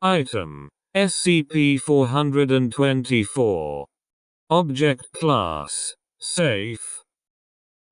Item SCP-424. Object Class Safe.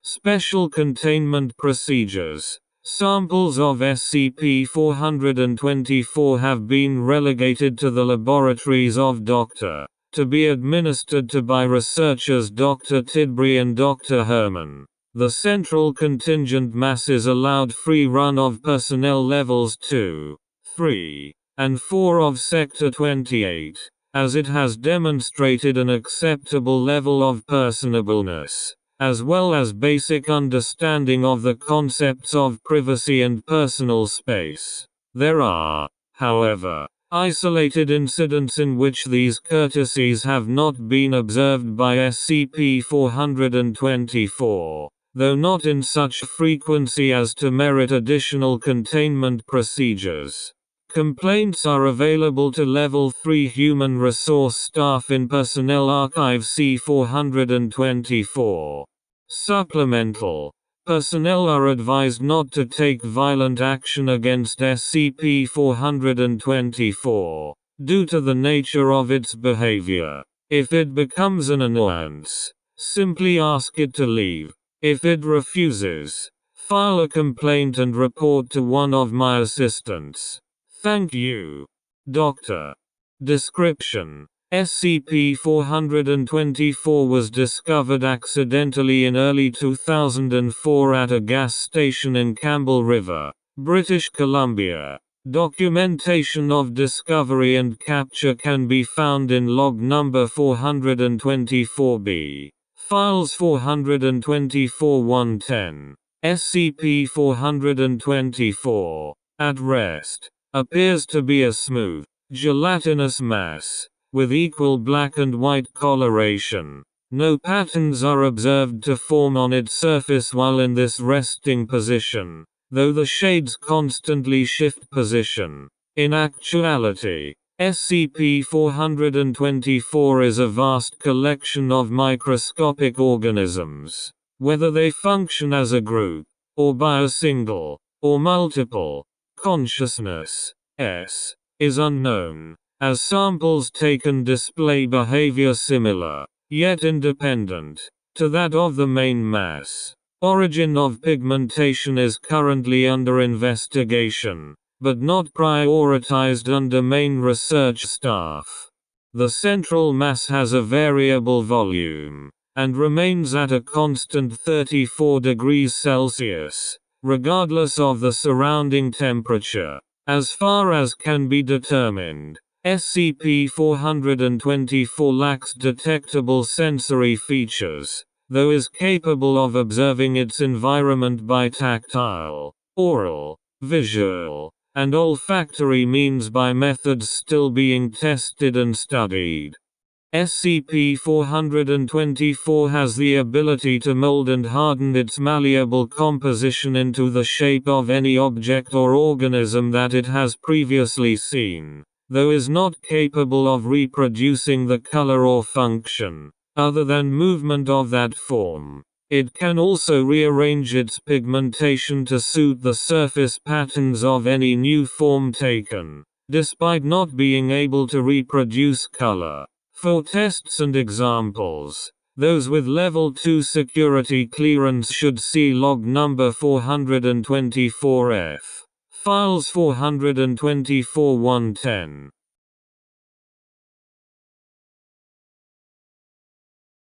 Special Containment Procedures. Samples of SCP-424 have been relegated to the laboratories of Dr. to be administered to by researchers Dr. Tidbury and Dr. Herman. The Central Contingent Mass is allowed free run of personnel levels 2, 3, and 4 of Sector 28, as it has demonstrated an acceptable level of personableness, as well as basic understanding of the concepts of privacy and personal space. There are, however, isolated incidents in which these courtesies have not been observed by SCP-424, though not in such frequency as to merit additional containment procedures. Complaints are available to Level 3 Human Resource Staff in Personnel Archive C-424. Supplemental. Personnel are advised not to take violent action against SCP-424, due to the nature of its behavior. If it becomes an annoyance, simply ask it to leave. If it refuses, file a complaint and report to one of my assistants. Thank you. Dr. Description: SCP-424 was discovered accidentally in early 2004 at a gas station in Campbell River, British Columbia. Documentation of discovery and capture can be found in log number 424B. Files 424-110. SCP-424, at rest, appears to be a smooth, gelatinous mass, with equal black and white coloration. No patterns are observed to form on its surface while in this resting position, though the shades constantly shift position. In actuality, SCP-424 is a vast collection of microscopic organisms. Whether they function as a group, or by a single, or multiple, consciousness, is unknown, as samples taken display behavior similar, yet independent, to that of the main mass. Origin of pigmentation is currently under investigation, but not prioritized under main research staff. The central mass has a variable volume, and remains at a constant 34 degrees Celsius, regardless of the surrounding temperature. As far as can be determined, SCP-424 lacks detectable sensory features, though is capable of observing its environment by tactile, oral, visual, and olfactory means by methods still being tested and studied. SCP-424 has the ability to mold and harden its malleable composition into the shape of any object or organism that it has previously seen, though is not capable of reproducing the color or function, other than movement of that form. It can also rearrange its pigmentation to suit the surface patterns of any new form taken, despite not being able to reproduce color. For tests and examples, those with Level 2 security clearance should see log number 424F. Files 424-110.